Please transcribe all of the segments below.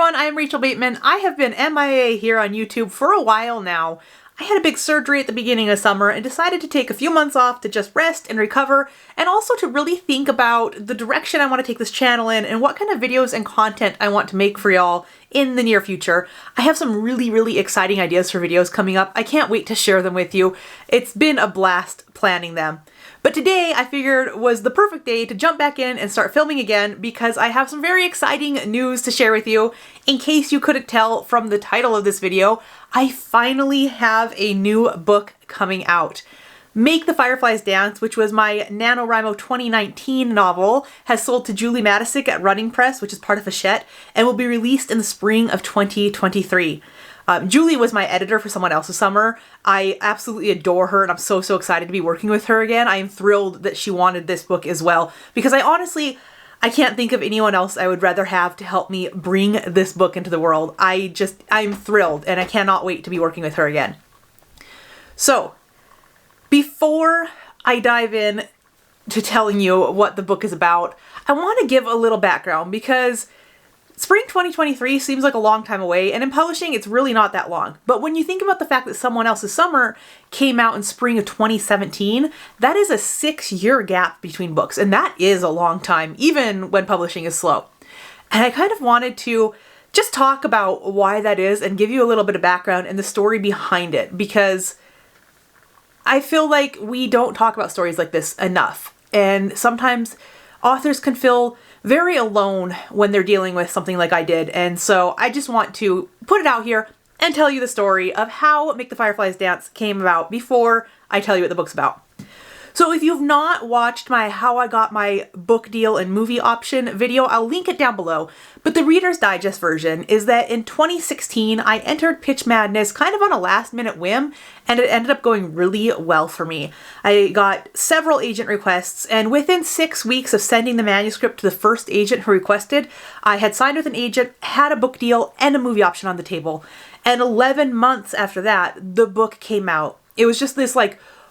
everyone, I'm Rachel Bateman. I have been MIA here on YouTube for a while now. I had a big surgery at the beginning of summer and decided to take a few months off to just rest and recover, and also to really think about the direction I want to take this channel in and what kind of videos and content I want to make for y'all in the near future. I have some really exciting ideas for videos coming up. I can't wait to share them with you. It's been a blast planning them. But today I figured was the perfect day to jump back in and start filming again because I have some very exciting news to share with you. In case you couldn't tell from the title of this video, I finally have a new book coming out. Make the Fireflies Dance, which was my NaNoWriMo 2019 novel, has sold to Julie Matysik at Running Press, which is part of Hachette, and will be released in the spring of 2023. Julie was my editor for someone else's summer. I absolutely adore her and I'm so excited to be working with her again. I am thrilled that she wanted this book as well because I can't think of anyone else I would rather have to help me bring this book into the world. I'm thrilled and I cannot wait to be working with her again. So, before I dive in to telling you what the book is about, I want to give a little background because spring 2023 seems like a long time away, and in publishing, it's really not that long. But when you think about the fact that someone else's summer came out in spring of 2017, that is a 6-year gap between books, and that is a long time, even when publishing is slow. And I kind of wanted to just talk about why that is and give you a little bit of background and the story behind it, because I feel like we don't talk about stories like this enough. And sometimes authors can feel very alone when they're dealing with something like I did, and so I just want to put it out here and tell you the story of how Make the Fireflies Dance came about before I tell you what the book's about. So if you've not watched my How I Got My Book Deal and Movie Option video, I'll link it down below. But the Reader's Digest version is that in 2016, I entered Pitch Madness kind of on a last-minute whim, and it ended up going really well for me. I got several agent requests, and within 6 weeks of sending the manuscript to the first agent who requested, I had signed with an agent, had a book deal, and a movie option on the table. And 11 months after that, the book came out. It was just this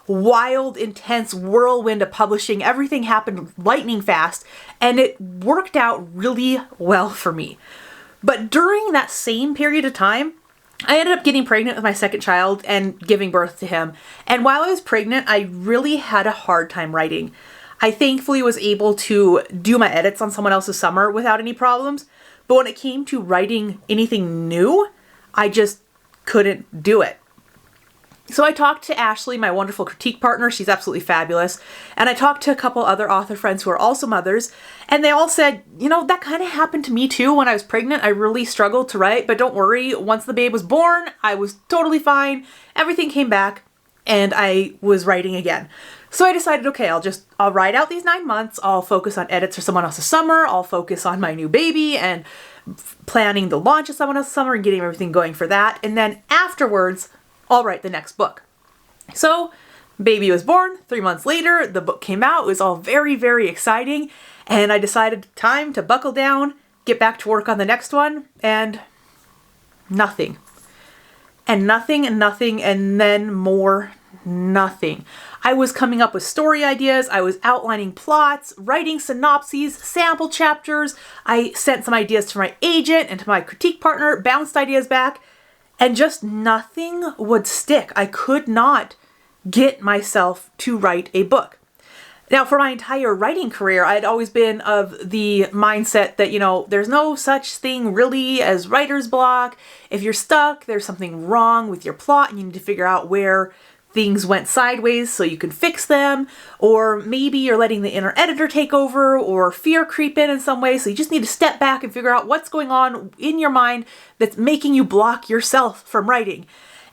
wild, intense whirlwind of publishing. Everything happened lightning fast, and it worked out really well for me. But during that same period of time, I ended up getting pregnant with my second child and giving birth to him. And while I was pregnant, I really had a hard time writing. I thankfully was able to do my edits on someone else's summer without any problems, but when it came to writing anything new, I just couldn't do it. So I talked to Ashley, my wonderful critique partner. She's absolutely fabulous. And I talked to a couple other author friends who are also mothers, and they all said, that kind of happened to me too when I was pregnant. I really struggled to write, but don't worry. Once the babe was born, I was totally fine. Everything came back and I was writing again. So I decided, okay, I'll write out these 9 months. I'll focus on edits for someone else's summer. I'll focus on my new baby and planning the launch of someone else's summer and getting everything going for that. And then afterwards, I'll write the next book. So, baby was born. 3 months later, the book came out. It was all very exciting. And I decided time to buckle down, get back to work on the next one, and nothing. And nothing, and then more nothing. I was coming up with story ideas. I was outlining plots, writing synopses, sample chapters. I sent some ideas to my agent and to my critique partner, bounced ideas back, and just nothing would stick. I could not get myself to write a book. Now, for my entire writing career, I had always been of the mindset that, there's no such thing really as writer's block. If you're stuck, there's something wrong with your plot and you need to figure out where things went sideways so you can fix them, or maybe you're letting the inner editor take over, or fear creep in some way, so you just need to step back and figure out what's going on in your mind that's making you block yourself from writing.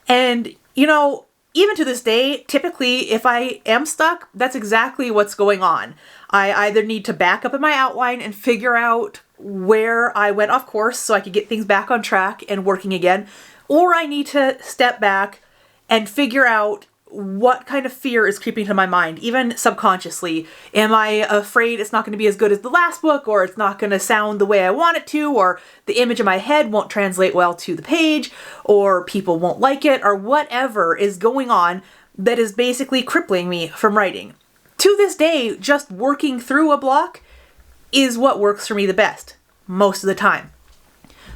And, even to this day, typically, if I am stuck, that's exactly what's going on. I either need to back up in my outline and figure out where I went off course so I could get things back on track and working again, or I need to step back and figure out what kind of fear is creeping to my mind, even subconsciously. Am I afraid it's not going to be as good as the last book, or it's not going to sound the way I want it to, or the image in my head won't translate well to the page, or people won't like it, or whatever is going on that is basically crippling me from writing. To this day, just working through a block is what works for me the best, most of the time.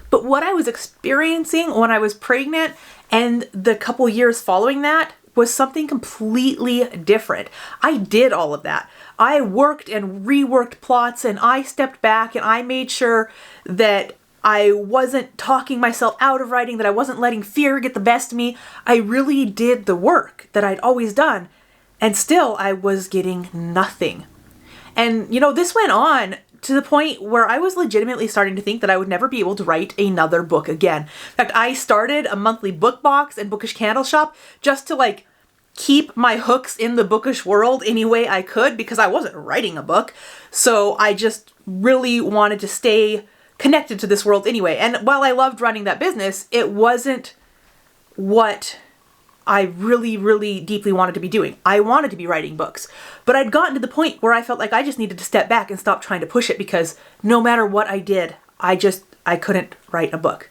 But what I was experiencing when I was pregnant and the couple years following that was something completely different. I did all of that. I worked and reworked plots, and I stepped back and I made sure that I wasn't talking myself out of writing, that I wasn't letting fear get the best of me. I really did the work that I'd always done. And still I was getting nothing. And this went on to the point where I was legitimately starting to think that I would never be able to write another book again. In fact, I started a monthly book box and bookish candle shop just to keep my hooks in the bookish world any way I could, because I wasn't writing a book. So I just really wanted to stay connected to this world anyway. And while I loved running that business, it wasn't what I really, really deeply wanted to be doing. I wanted to be writing books, but I'd gotten to the point where I felt like I just needed to step back and stop trying to push it, because no matter what I did, I couldn't write a book.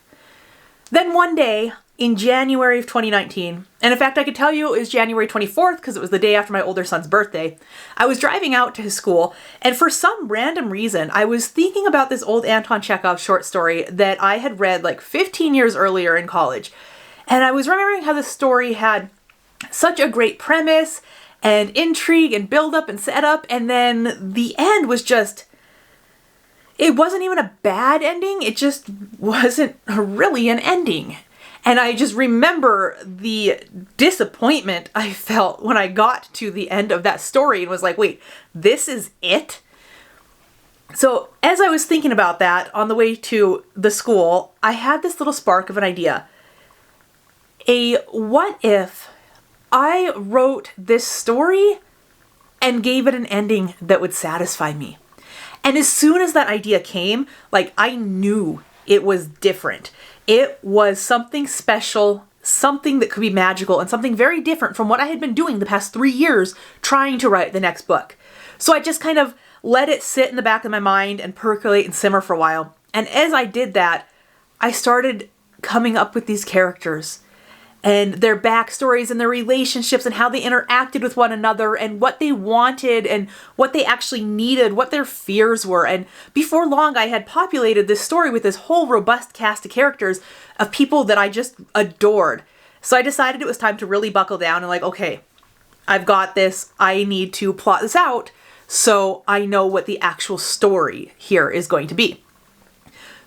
Then one day in January of 2019, and in fact I could tell you it was January 24th because it was the day after my older son's birthday, I was driving out to his school, and for some random reason I was thinking about this old Anton Chekhov short story that I had read 15 years earlier in college. And I was remembering how the story had such a great premise and intrigue and build up and setup, and then the end was it wasn't even a bad ending, it just wasn't really an ending. And I just remember the disappointment I felt when I got to the end of that story and was like, wait, this is it? So as I was thinking about that on the way to the school, I had this little spark of an idea. What if I wrote this story and gave it an ending that would satisfy me? And as soon as that idea came, I knew it was different. It was something special, something that could be magical, and something very different from what I had been doing the past 3 years trying to write the next book. So I just kind of let it sit in the back of my mind and percolate and simmer for a while. And as I did that, I started coming up with these characters and their backstories and their relationships and how they interacted with one another and what they wanted and what they actually needed, what their fears were. And before long, I had populated this story with this whole robust cast of characters of people that I just adored. So I decided it was time to really buckle down and okay, I've got this. I need to plot this out so I know what the actual story here is going to be.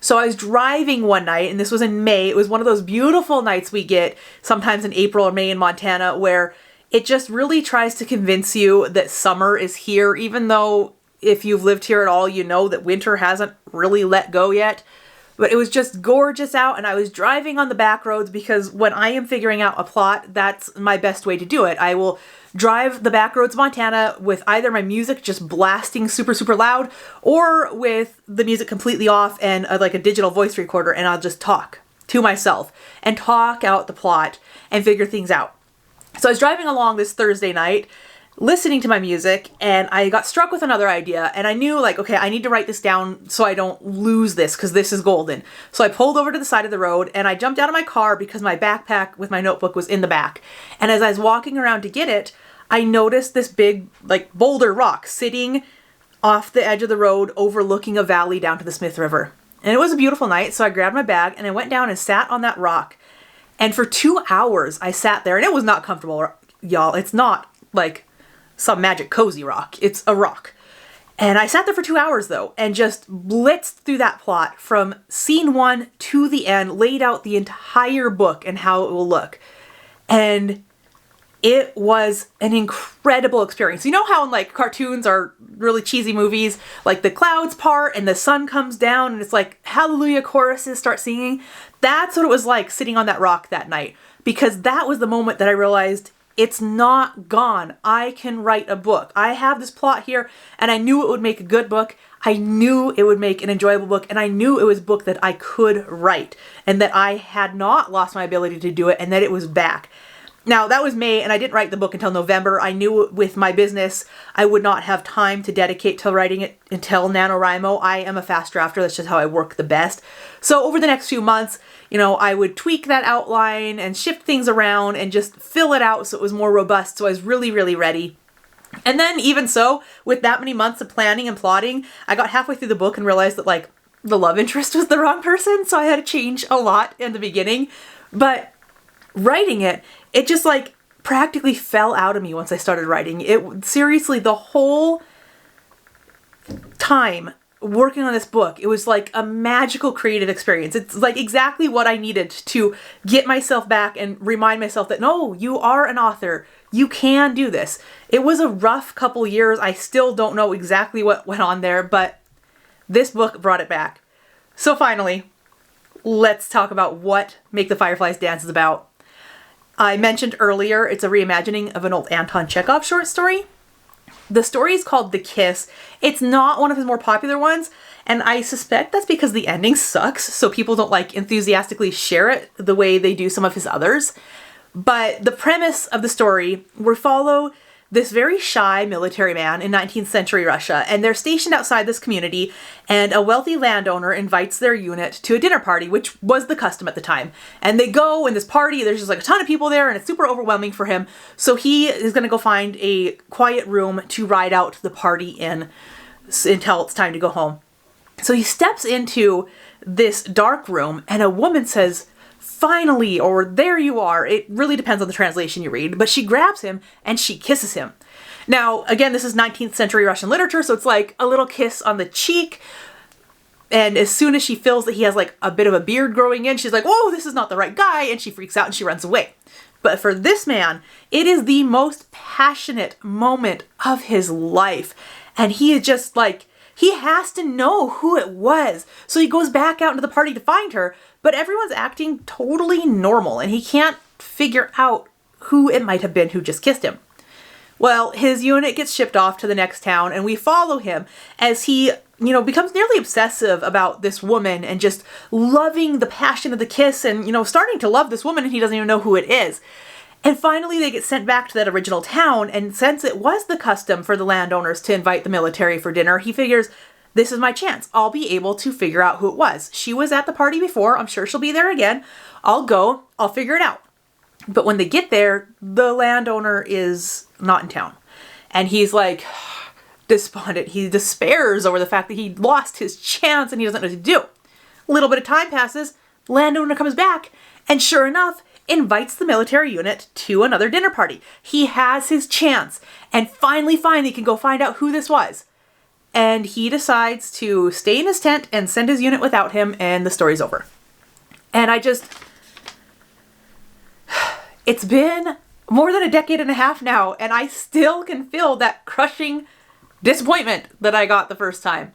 So I was driving one night, and this was in May. It was one of those beautiful nights we get sometimes in April or May in Montana, where it just really tries to convince you that summer is here, even though if you've lived here at all, you know that winter hasn't really let go yet. But it was just gorgeous out, and I was driving on the back roads because when I am figuring out a plot, that's my best way to do it. I will drive the back roads of Montana with either my music just blasting super, super loud, or with the music completely off and a digital voice recorder, and I'll just talk to myself and talk out the plot and figure things out. So I was driving along this Thursday night, listening to my music, and I got struck with another idea, and I knew okay, I need to write this down so I don't lose this because this is golden. So I pulled over to the side of the road and I jumped out of my car because my backpack with my notebook was in the back. And as I was walking around to get it, I noticed this big boulder rock sitting off the edge of the road overlooking a valley down to the Smith River. And it was a beautiful night, so I grabbed my bag and I went down and sat on that rock. And for 2 hours I sat there, and it was not comfortable, y'all. It's not some magic cozy rock. It's a rock. And I sat there for 2 hours though, and just blitzed through that plot from scene 1 to the end, laid out the entire book and how it will look. And it was an incredible experience. You know how in cartoons or really cheesy movies, the clouds part and the sun comes down and it's hallelujah choruses start singing? That's what it was like sitting on that rock that night, because that was the moment that I realized it's not gone. I can write a book. I have this plot here, and I knew it would make a good book. I knew it would make an enjoyable book, and I knew it was a book that I could write, and that I had not lost my ability to do it, and that it was back. Now, that was May, and I didn't write the book until November. I knew with my business, I would not have time to dedicate to writing it until NaNoWriMo. I am a fast drafter. That's just how I work the best. So over the next few months, I would tweak that outline and shift things around and just fill it out so it was more robust. So I was really, really ready. And then even so, with that many months of planning and plotting, I got halfway through the book and realized that the love interest was the wrong person, so I had to change a lot in the beginning. But writing it, it just like practically fell out of me once I started writing. It seriously, the whole time working on this book, it was like a magical creative experience. It's like exactly what I needed to get myself back and remind myself that no, you are an author. You can do this. It was a rough couple years. I still don't know exactly what went on there, but this book brought it back. So finally, let's talk about what Make the Fireflies Dance is about. I mentioned earlier, it's a reimagining of an old Anton Chekhov short story. The story is called The Kiss. It's not one of his more popular ones, and I suspect that's because the ending sucks, so people don't like enthusiastically share it the way they do some of his others. But the premise of the story, we follow this very shy military man in 19th century Russia, and they're stationed outside this community, and a wealthy landowner invites their unit to a dinner party, which was the custom at the time. And they go in this party, there's just like a ton of people there, and it's super overwhelming for him. So he is going to go find a quiet room to ride out the party in until it's time to go home. So he steps into this dark room, and a woman says, "Finally," or "There you are." It really depends on the translation you read, but she grabs him and she kisses him. Now, again, this is 19th century Russian literature, so it's like a little kiss on the cheek. And as soon as she feels that he has like a bit of a beard growing in, she's like, "Whoa, this is not the right guy," and she freaks out and she runs away. But for this man, it is the most passionate moment of his life. And he is just like, he has to know who it was. So he goes back out into the party to find her, but everyone's acting totally normal and he can't figure out who it might have been who just kissed him. Well, his unit gets shipped off to the next town and we follow him as he, becomes nearly obsessive about this woman and just loving the passion of the kiss and, starting to love this woman and he doesn't even know who it is. And finally they get sent back to that original town, and since it was the custom for the landowners to invite the military for dinner, he figures, this is my chance. I'll be able to figure out who it was. She was at the party before. I'm sure she'll be there again. I'll go. I'll figure it out. But when they get there, the landowner is not in town. And he's like despondent. He despairs over the fact that he lost his chance and he doesn't know what to do. A little bit of time passes. Landowner comes back and sure enough, invites the military unit to another dinner party. He has his chance and finally can go find out who this was. And he decides to stay in his tent and send his unit without him, and the story's over. And it's been more than a decade and a half now, and I still can feel that crushing disappointment that I got the first time.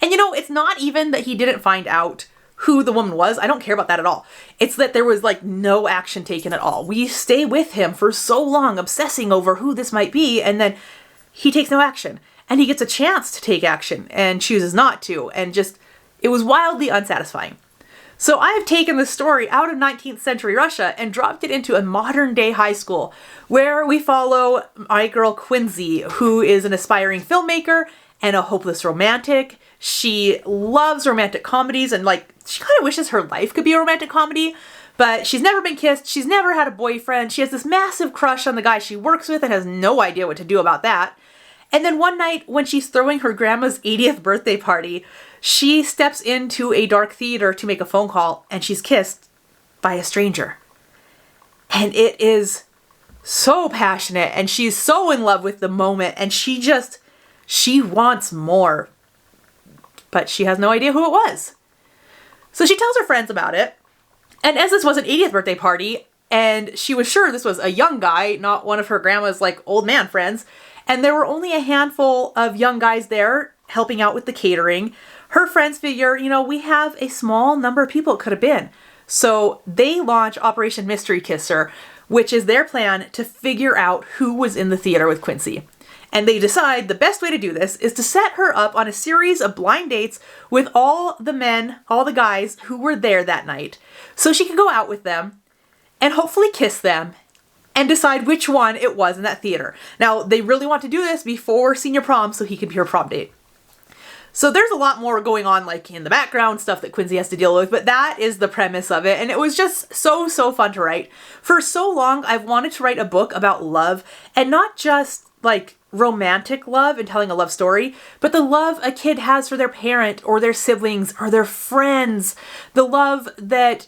And it's not even that he didn't find out who the woman was. I don't care about that at all. It's that there was like no action taken at all. We stay with him for so long, obsessing over who this might be, and then he takes no action. And he gets a chance to take action and chooses not to. And it was wildly unsatisfying. So I have taken this story out of 19th century Russia and dropped it into a modern day high school where we follow my girl Quincy, who is an aspiring filmmaker and a hopeless romantic. She loves romantic comedies and she kind of wishes her life could be a romantic comedy, but she's never been kissed. She's never had a boyfriend. She has this massive crush on the guy she works with and has no idea what to do about that. And then one night when she's throwing her grandma's 80th birthday party, she steps into a dark theater to make a phone call and she's kissed by a stranger. And it is so passionate and she's so in love with the moment and she wants more, but she has no idea who it was. So she tells her friends about it. And as this was an 80th birthday party and she was sure this was a young guy, not one of her grandma's old man friends, and there were only a handful of young guys there helping out with the catering, her friends figure, we have a small number of people it could have been. So they launch Operation Mystery Kisser, which is their plan to figure out who was in the theater with Quincy. And they decide the best way to do this is to set her up on a series of blind dates with all the guys who were there that night, so she can go out with them and hopefully kiss them and decide which one it was in that theater. Now, they really want to do this before senior prom so he can be her prom date. So there's a lot more going on in the background, stuff that Quincy has to deal with, but that is the premise of it. And it was just so fun to write. For so long, I've wanted to write a book about love and not just romantic love and telling a love story, but the love a kid has for their parent or their siblings or their friends, the love that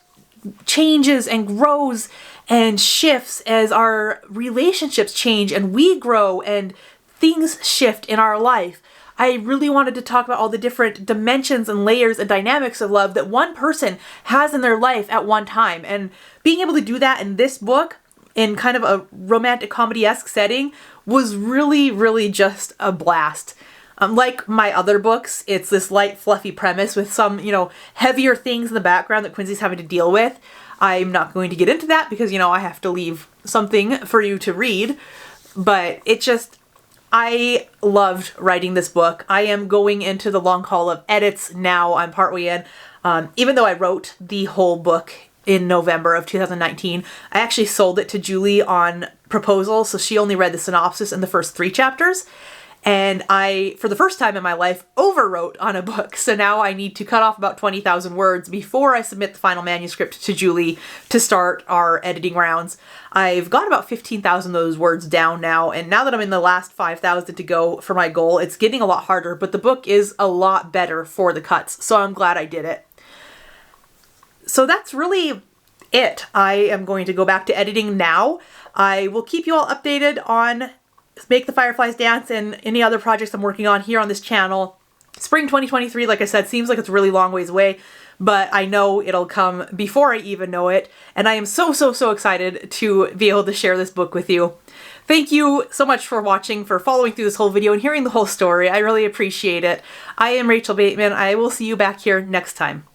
changes and grows and shifts as our relationships change and we grow and things shift in our life. I really wanted to talk about all the different dimensions and layers and dynamics of love that one person has in their life at one time. And being able to do that in this book, in kind of a romantic comedy-esque setting, was really, really just a blast. Like my other books, it's this light, fluffy premise with some, heavier things in the background that Quincy's having to deal with. I'm not going to get into that because, I have to leave something for you to read. But I loved writing this book. I am going into the long haul of edits now. I'm partway in. Even though I wrote the whole book in November of 2019, I actually sold it to Julie on proposal, so she only read the synopsis and the first 3 chapters. And I, for the first time in my life, overwrote on a book. So now I need to cut off about 20,000 words before I submit the final manuscript to Julie to start our editing rounds. I've got about 15,000 of those words down now, and now that I'm in the last 5,000 to go for my goal, it's getting a lot harder, but the book is a lot better for the cuts, so I'm glad I did it. So that's really it. I am going to go back to editing now. I will keep you all updated on Make the Fireflies Dance and any other projects I'm working on here on this channel. Spring 2023, like I said, seems like it's a really long ways away, but I know it'll come before I even know it, and I am so, so, so excited to be able to share this book with you. Thank you so much for watching, for following through this whole video and hearing the whole story. I really appreciate it. I am Rachel Bateman. I will see you back here next time.